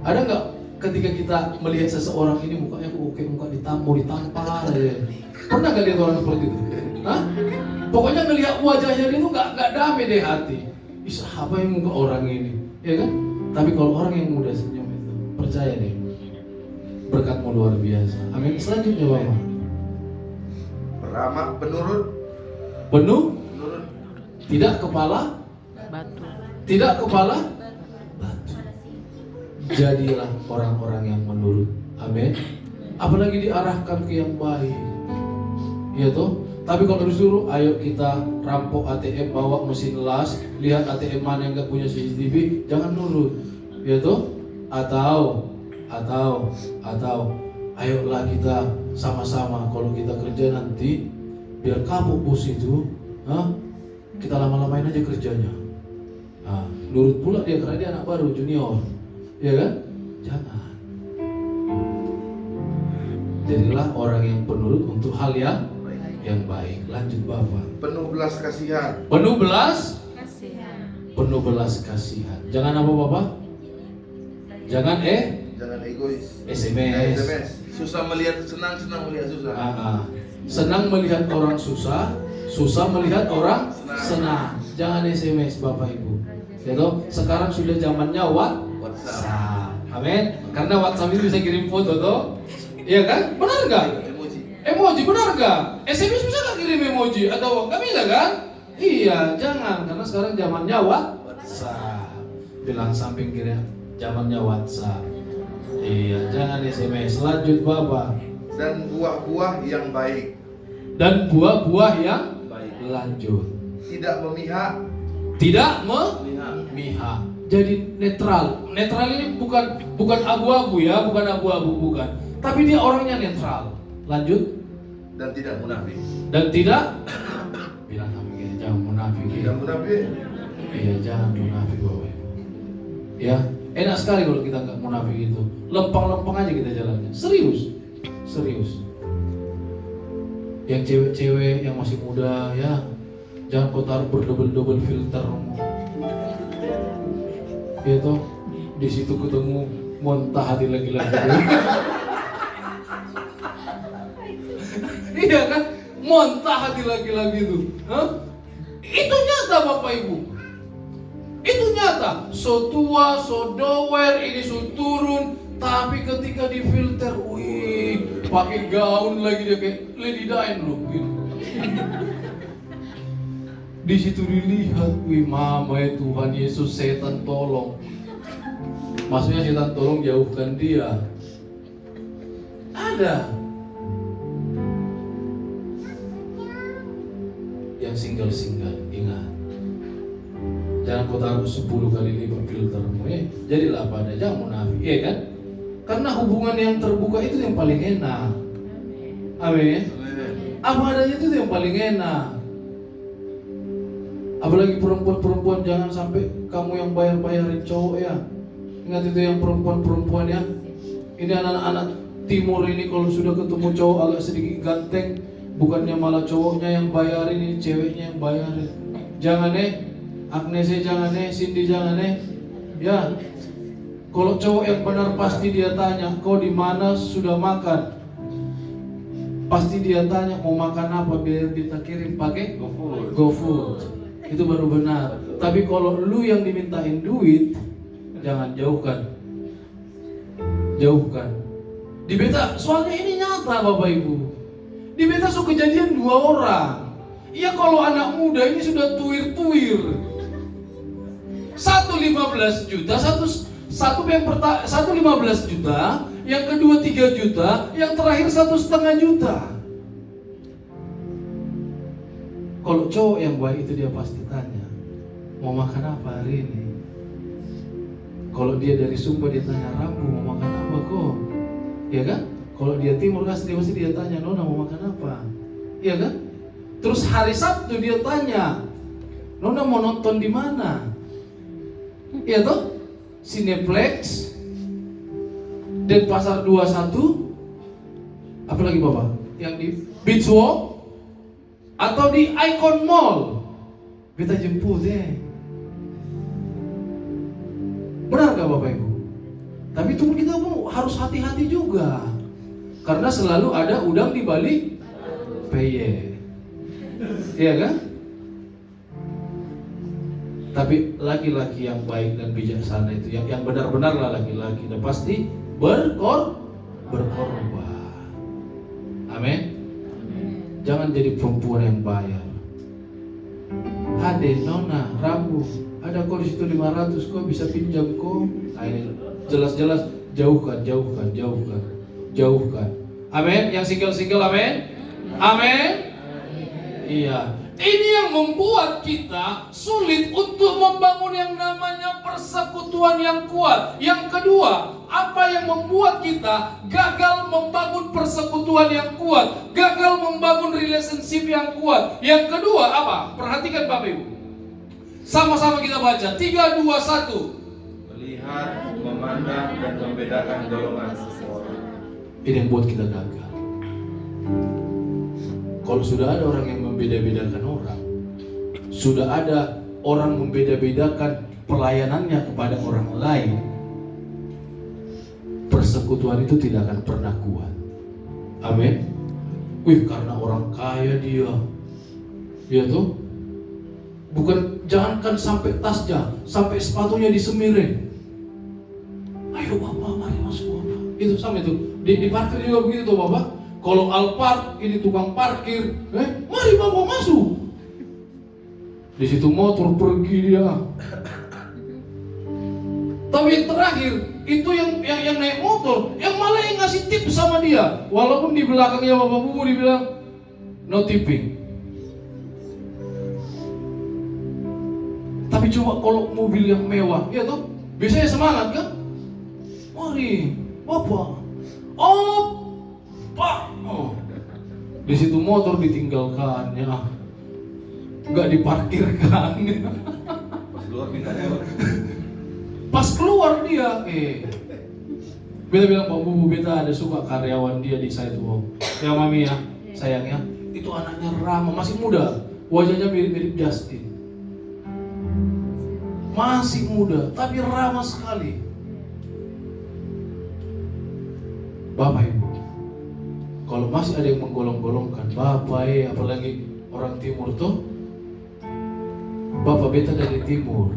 Speaker 1: Ada nggak ketika kita melihat seseorang ini mukanya kok kayak muka ditampar aja? Pernah nggak lihat orang seperti itu? Hah? Pokoknya ngelihat wajahnya itu nggak damai deh hati. Ih, apa yang muka orang ini, ya kan? Tapi kalau orang yang mudah senyum itu, percaya deh, berkatmu luar biasa. Amin. Selanjutnya Bapak.
Speaker 2: Ramah, penurut,
Speaker 1: Penuh,
Speaker 2: penurut,
Speaker 1: tidak kepala,
Speaker 5: Batu.
Speaker 1: tidak kepala, batu. Jadilah orang-orang yang menurut. Amin. Apalagi diarahkan ke yang baik, ya toh. Tapi kalau disuruh, ayo kita rampok ATM, bawa mesin las, lihat ATM mana yang nggak punya CCTV, jangan nurut, ya toh. Atau, ayolah kita sama-sama kalau kita kerja nanti, biar kapok bos itu, kita lama-lamain aja kerjanya. Nurut pula dia karena dia anak baru junior, ya kan? Jangan. Jadilah orang yang penurut untuk hal yang baik. Lanjut Bapak.
Speaker 2: penuh belas kasihan,
Speaker 1: Penuh belas,
Speaker 5: Kasihan.
Speaker 1: penuh belas kasihan. Jangan apa Bapak? Jangan
Speaker 2: jangan egois.
Speaker 1: SMS.
Speaker 2: SMS. Susah melihat senang melihat susah.
Speaker 1: Senang melihat orang susah, susah melihat orang senang. Jangan SMS Bapak Ibu. Gitu? Sekarang sudah zamannya WhatsApp. Amin. Karena WhatsApp itu bisa kirim foto toh. Iya kan? Benar nggak? Emoji benar nggak? SMS bisa nggak kirim emoji atau nggak bisa kan? Iya, jangan karena sekarang zamannya WhatsApp. Bilang samping kiri, zamannya WhatsApp. Iya, jangan SMS. Lanjut Bapak.
Speaker 2: Dan buah-buah yang baik,
Speaker 1: Dan buah-buah yang
Speaker 2: baik.
Speaker 1: lanjut.
Speaker 2: Tidak memihak,
Speaker 1: Tidak memihak. Jadi netral. Netral ini bukan abu-abu ya, bukan abu-abu bukan. Tapi dia orangnya netral. Lanjut.
Speaker 2: dan tidak munafik.
Speaker 1: Dan tidak bilang sama gini, jangan munafik.
Speaker 2: Tidak munafik.
Speaker 1: Iya, jangan munafik Bapak Ibu. Ya, enak sekali kalau kita nggak munafik itu. Lempeng-lempeng aja kita jalannya. Serius. Yang cewek-cewek yang masih muda ya, jangan kau taruh berdouble filter. Ya toh, di situ ketemu muntah hati lagi-lagi. Iya kan, muntah hati lagi-lagi itu. Itu nyata Bapak Ibu. Itu nyata. So tua, so dower, ini so turun. Tapi ketika difilter, wih, pakai gaun lagi dia kayak Lady Diane loh. Gitu. Di situ dilihat, wih mama ya Tuhan Yesus, setan tolong. Maksudnya setan tolong jauhkan dia. Ada. Yang single ingat. Jangan kau taruh 10 kali lipat filtermu ya. Jadilah apa ada, jangan munafik, ya kan? Karena hubungan yang terbuka itu yang paling enak. Amin. Apa adanya itu yang paling enak. Apalagi perempuan-perempuan, jangan sampai kamu yang bayar-bayarin cowok ya. Ingat itu yang perempuan-perempuan ya. Ini anak-anak timur ini kalau sudah ketemu cowok agak sedikit ganteng, bukannya malah cowoknya yang bayarin, ini ceweknya yang bayarin. Jangan Agnes jangan Cindy jangan ya. Kalau cowok yang benar pasti dia tanya, kau di mana sudah makan? Pasti dia tanya mau makan apa biar kita kirim pakai GoFood. Itu baru benar. Tapi kalau lu yang dimintain duit, jangan jauhkan. Di beta soalnya ini nyata Bapak Ibu. Di beta so kejadian 2 orang. Iya kalau anak muda ini sudah tuir-tuir. 1,15 juta, satu 15 juta, yang kedua 3 juta, yang terakhir 1,5 juta. Kalau cowok yang baik itu dia pasti tanya, mau makan apa hari ini? Kalau dia dari Sumba dia tanya, Rambu mau makan apa kok? Iya kan? Kalau dia Timur Kasih pasti dia tanya, Nona mau makan apa? Iya kan? Terus hari Sabtu dia tanya, Nona mau nonton di mana? Iya toh? Cineplex, Denpasar 21, apalagi Bapak? Yang di Beach Walk atau di Icon Mall? Kita jemput Benar gak Bapak Ibu? Tapi itu kita pun harus hati-hati juga. Karena selalu ada udang di balik peye. Iya kan? Tapi laki-laki yang baik dan bijaksana itu yang benar-benarlah laki-laki, dan pasti berkorban. Amin. Jangan jadi perempuan yang bayar. Ade, nona, rambu, ada kok di situ 500, kok bisa pinjam kok. Nah, ini jelas-jelas jauhkan. Amin. Yang single, amin. Amin. Iya. Ini yang membuat kita sulit untuk membangun yang namanya persekutuan yang kuat. Yang kedua, apa yang membuat kita gagal membangun persekutuan yang kuat, gagal membangun relationship yang kuat? Yang kedua apa? Perhatikan Bapak Ibu. Sama-sama kita baca. 3, 2, 1.
Speaker 2: Melihat, memandang, dan membedakan golongan seseorang.
Speaker 1: Ini yang buat kita gagal. Kalau sudah ada orang yang membeda-bedakan orang, sudah ada orang membeda-bedakan pelayanannya kepada orang lain, persekutuan itu tidak akan pernah kuat. Amin. Karena orang kaya dia tuh, bukan, jangankan sampai tasnya, sampai sepatunya disemirin. Ayo Bapak, mari masuk Bapak. Itu sama itu. Di parkir juga begitu tuh Bapak. Kalau Alphard ini tukang parkir, mari Bapak masuk. Di situ motor pergi dia. Tapi yang terakhir itu yang naik motor, yang malah yang ngasih tip sama dia, walaupun di belakangnya Bapak Bubu dibilang no tipping. Tapi coba kalau mobil yang mewah, ya toh, biasanya semangat kan? Mari Bapak, Pak. Di situ motor ditinggalkannya, nggak diparkirkan. Pas keluar dia, beta bilang Pak Bubu, beta ada suka karyawan dia di site home. Ya Mami ya, sayangnya, itu anaknya Rama, masih muda, wajahnya mirip-mirip Justin. Masih muda, tapi ramah sekali. Bapak Ibu, kalau masih ada yang menggolong-golongkan, Bapak apalagi orang timur tuh, Bapak beta dari timur.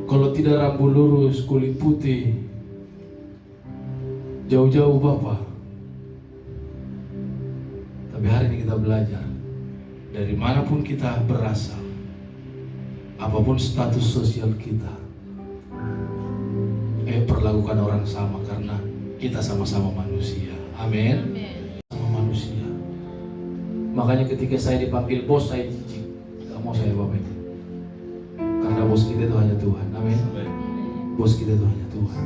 Speaker 1: Kalau tidak rambut lurus, kulit putih, jauh-jauh Bapak. Tapi hari ini kita belajar, dari manapun kita berasal, apapun status sosial kita, perlakukan orang sama, karena kita sama-sama manusia. Amin. Sama manusia. Makanya ketika saya dipanggil bos, saya jijik. Gak mau saya Bapak Ibu. Karena bos kita itu hanya Tuhan. Amin. Bos kita itu hanya Tuhan.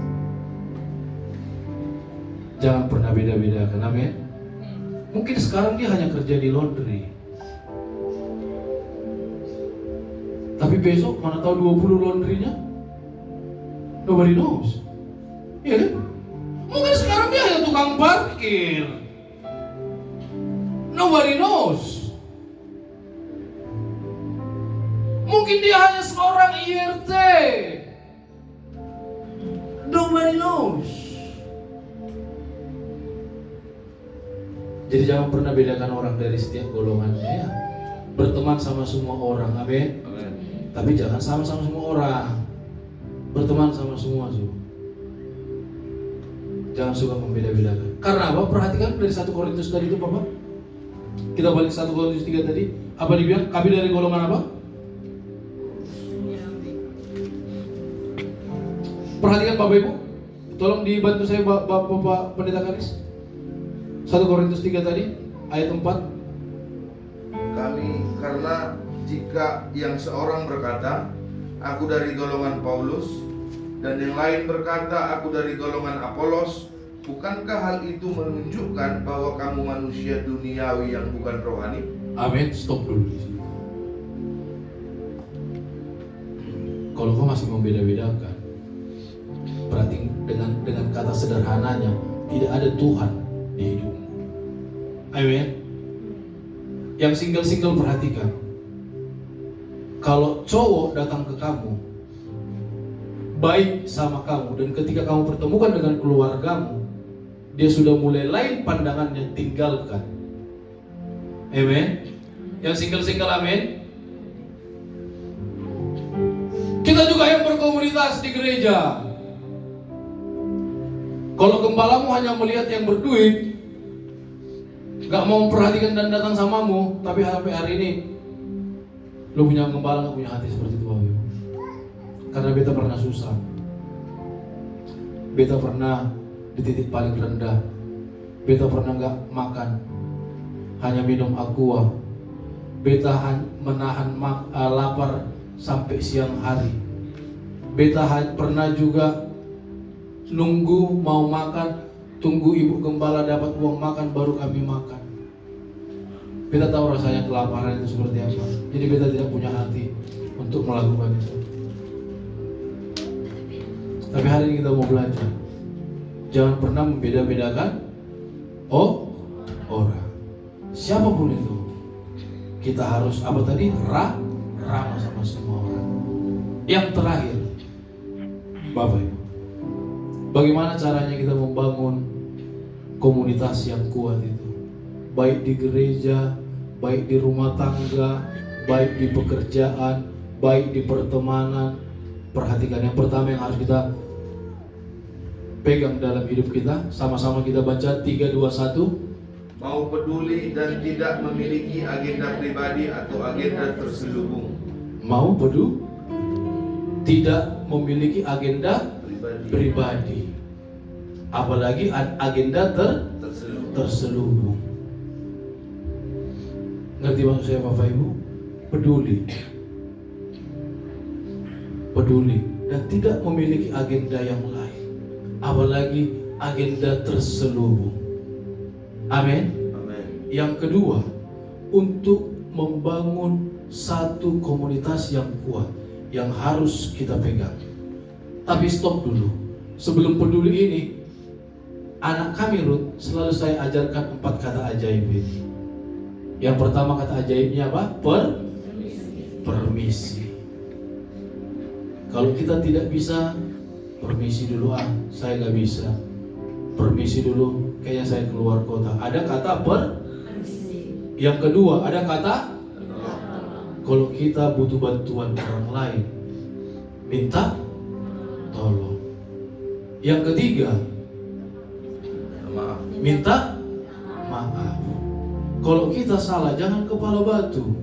Speaker 1: Jangan pernah beda-bedakan. Amin. Mungkin sekarang dia hanya kerja di laundry, tapi besok mana tahu 20 laundrynya? Nobody knows. Iya kan? Mungkin sekarang dia hanya tukang parkir. Nobody knows. Mungkin dia hanya seorang IRT. Nobody knows. Jadi jangan pernah bedakan orang dari setiap golongannya ya. Berteman sama semua orang, amin. Tapi jangan sama-sama semua orang. Berteman sama semua suhu. Jangan suka membeda-bedakan. Karena apa? Perhatikan dari 1 Korintus tadi itu Bapak. Kita balik 1 Korintus 3 tadi. Apa dibilang? Kami dari golongan apa? Perhatikan Bapak Ibu. Tolong dibantu saya Bapak Pendeta Karis. 1 Korintus 3 tadi ayat 4.
Speaker 2: Karena jika yang seorang berkata, aku dari golongan Paulus, dan yang lain berkata, aku dari golongan Apolos, bukankah hal itu menunjukkan bahwa kamu manusia duniawi yang bukan rohani?
Speaker 1: Amin. Stop dulu di sini. Kalau kau masih membeda-bedakan, berarti dengan kata sederhananya tidak ada Tuhan di hidupmu. Amin. Yang single-single perhatikan. Kalau cowok datang ke kamu, baik sama kamu, dan ketika kamu pertemukan dengan keluargamu, dia sudah mulai lain pandangannya, tinggalkan. Amen. Yang single-single amin. tugas di gereja. Kalau gembalamu hanya melihat yang berduit, gak mau memperhatikan dan datang samamu, tapi sampai hari ini lu punya gembala gak punya hati seperti itu, Bapak Ibu. Karena beta pernah susah, beta pernah di titik paling rendah, beta pernah gak makan, hanya minum aqua, beta menahan lapar sampai siang hari. Beta pernah juga nunggu mau makan, tunggu ibu gembala dapat uang makan baru kami makan. Beta tahu rasanya kelaparan itu seperti apa. Jadi beta tidak punya hati untuk melakukan itu. Tapi hari ini kita mau belajar, jangan pernah membeda-bedakan orang. Siapapun itu, kita harus apa tadi? Ramah sama semua orang. Yang terakhir, Bapak Ibu, bagaimana caranya kita membangun komunitas yang kuat itu? Baik di gereja, baik di rumah tangga, baik di pekerjaan, baik di pertemanan. Perhatikan yang pertama yang harus kita pegang dalam hidup kita. Sama-sama kita baca 3, 2, 1.
Speaker 2: Mau peduli dan tidak memiliki agenda pribadi atau agenda terselubung.
Speaker 1: Mau peduli, tidak memiliki agenda pribadi, apalagi agenda terselubung. Ngerti maksud saya Bapak Ibu? Peduli dan tidak memiliki agenda yang lain, apalagi agenda terselubung. Amin. Yang kedua, untuk membangun satu komunitas yang kuat yang harus kita pegang. Tapi stop dulu. Sebelum peduli ini, anak kami Ruth selalu saya ajarkan 4 kata ajaib ini. Yang pertama kata ajaibnya apa? Permisi. Kalau kita tidak bisa, permisi dulu, saya nggak bisa. Permisi dulu, kayaknya saya keluar kota. Ada kata permisi. Yang kedua ada kata kalau kita butuh bantuan orang lain, minta tolong. Yang ketiga, minta maaf. Kalau kita salah, jangan kepala batu,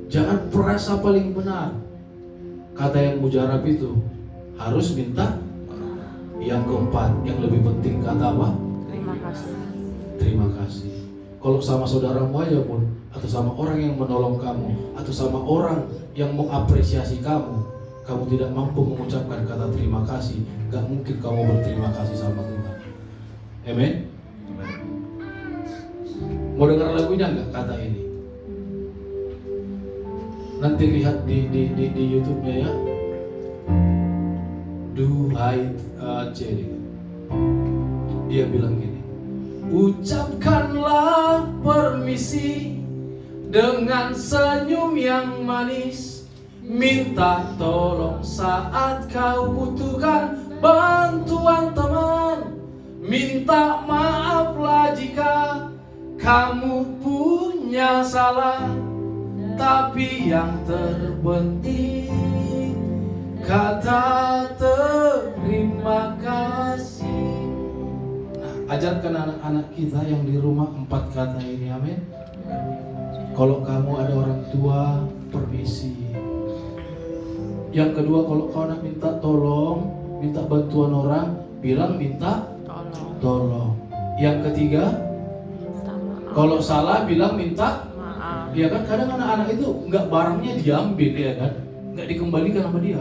Speaker 1: jangan perasa paling benar. Kata yang mujarab itu harus minta. Yang keempat, yang lebih penting kata apa?
Speaker 5: Terima kasih.
Speaker 1: Terima kasih. Kalau sama saudaramu aja pun, atau sama orang yang menolong kamu, atau sama orang yang mengapresiasi kamu, kamu tidak mampu mengucapkan kata terima kasih, gak mungkin kamu berterima kasih sama Tuhan. Amen. Mau dengar lagunya nggak kata ini? Nanti lihat di YouTube-nya ya. Duhai Ceri, dia bilang gini, ucapkanlah permisi dengan senyum yang manis, minta tolong saat kau butuhkan bantuan teman, minta maaflah jika kamu punya salah, tapi yang terpenting kata terima kasih. Nah, ajarkan anak-anak kita yang di rumah 4 kata ini, amin. Kalau kamu ada orang tua, permisi. Yang kedua, kalau kau nak minta tolong, minta bantuan orang, bilang minta tolong. Yang ketiga, kalau salah bilang minta
Speaker 5: maaf.
Speaker 1: Ya kan, kadang anak-anak itu nggak barangnya diambil ya kan, nggak dikembalikan sama dia.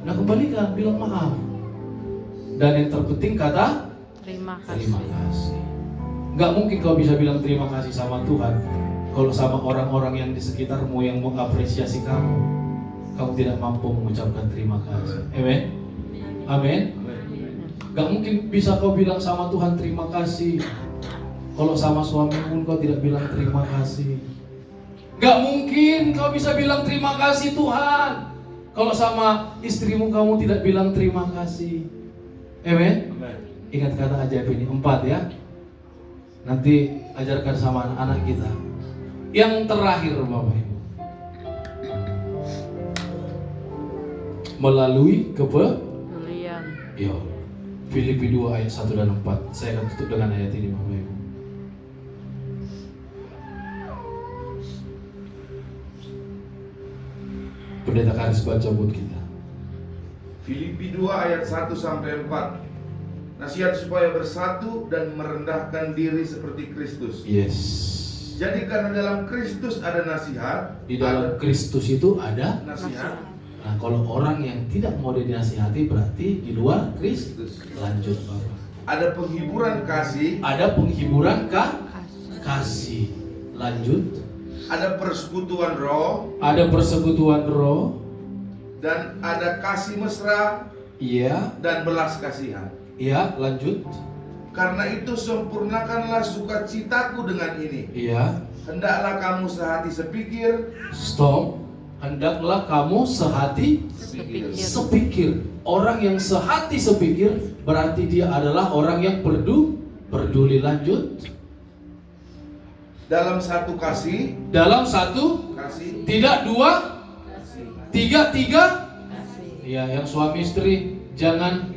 Speaker 1: Nah, kembalikan, bilang maaf. Dan yang terpenting kata
Speaker 5: Terima
Speaker 1: terima
Speaker 5: kasih.
Speaker 1: kasih. Nggak mungkin kau bisa bilang terima kasih sama Tuhan kalau sama orang-orang yang di sekitarmu yang mengapresiasi kamu, kamu tidak mampu mengucapkan terima kasih. Amen. Amin. Nggak mungkin bisa kau bilang sama Tuhan terima kasih kalau sama suamimu kau tidak bilang terima kasih. Nggak mungkin kau bisa bilang terima kasih Tuhan kalau sama istrimu kamu tidak bilang terima kasih. Amen. Ingat kata ajaib ini 4 ya. Nanti ajarkan sama anak-anak kita. Yang terakhir Bapak Ibu, melalui
Speaker 5: Kepedulian.
Speaker 1: Ya, Filipi 2 ayat 1 dan 4. Saya akan tutup dengan ayat ini Bapak Ibu. Pendeta Karis baca buat kita.
Speaker 2: Filipi 2 ayat 1 sampai 4. Nasihat supaya bersatu dan merendahkan diri seperti Kristus.
Speaker 1: Yes.
Speaker 2: Jadi karena dalam Kristus ada nasihat,
Speaker 1: Di dalam Kristus itu ada.
Speaker 2: nasihat
Speaker 1: Nah, kalau orang yang tidak mau dinasihati berarti di luar Kristus. Lanjut Bapak.
Speaker 2: ada penghiburan kasih,
Speaker 1: Ada penghiburan kasih. Lanjut.
Speaker 2: ada persekutuan roh,
Speaker 1: Ada persekutuan roh.
Speaker 2: dan ada kasih mesra
Speaker 1: Iya.
Speaker 2: dan belas kasihan.
Speaker 1: Iya. Lanjut.
Speaker 2: Karena itu sempurnakanlah sukacitaku dengan ini.
Speaker 1: Iya.
Speaker 2: Hendaklah kamu sehati sepikir,
Speaker 1: Stop. Hendaklah kamu sehati sepikir. Orang yang sehati sepikir berarti dia adalah orang yang peduli. Lanjut.
Speaker 2: dalam satu kasih,
Speaker 1: Dalam satu, tidak dua, tiga. Ya, yang suami istri jangan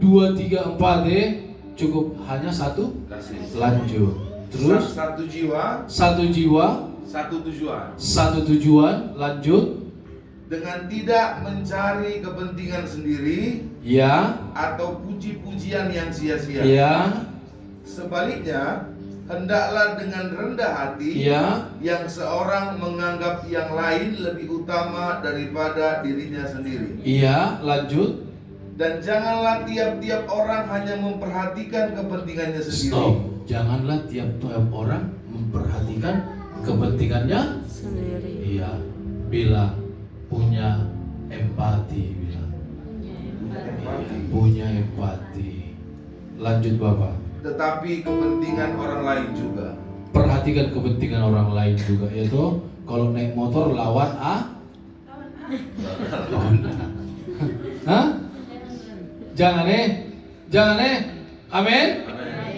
Speaker 1: 2, 3, 4 cukup hanya satu.
Speaker 2: kasih.
Speaker 1: Lanjut. Terus
Speaker 2: Satu jiwa,
Speaker 1: satu jiwa,
Speaker 2: satu tujuan.
Speaker 1: satu tujuan. Lanjut.
Speaker 2: Dengan tidak mencari kepentingan sendiri
Speaker 1: Ya,
Speaker 2: atau puji-pujian yang sia-sia.
Speaker 1: ya,
Speaker 2: Sebaliknya, hendaklah dengan rendah hati
Speaker 1: ya.
Speaker 2: yang seorang menganggap yang lain lebih utama daripada dirinya sendiri.
Speaker 1: Iya, lanjut.
Speaker 2: Dan janganlah tiap-tiap orang hanya memperhatikan kepentingannya sendiri.
Speaker 1: Stop. Janganlah tiap-tiap orang memperhatikan kepentingannya.
Speaker 5: Sendiri.
Speaker 1: Iya, bilang punya empati, bilang. Punya empati. Lanjut Bapak.
Speaker 2: Tetapi kepentingan orang lain juga.
Speaker 1: Perhatikan kepentingan orang lain juga, yaitu kalau naik motor lawan lawan A. Hah? Jangan Amin.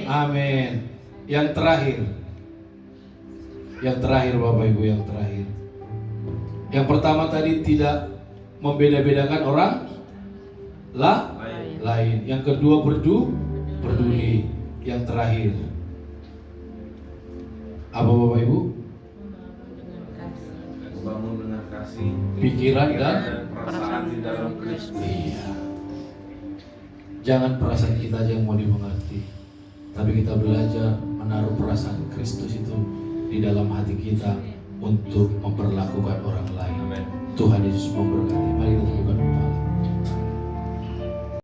Speaker 1: Amin. Yang terakhir Bapak Ibu, yang terakhir. Yang pertama tadi tidak membeda-bedakan orang lain. Yang kedua peduli. Yang terakhir apa Bapak Ibu?
Speaker 2: Membangun dengan kasih,
Speaker 1: Pikiran dan
Speaker 2: perasaan di dalam Kristus.
Speaker 1: iya. Jangan perasaan kita aja yang mau dimengerti, tapi kita belajar menaruh perasaan Kristus itu di dalam hati kita untuk memperlakukan orang lain. Tuhan Yesus memberkati. Mari kita buka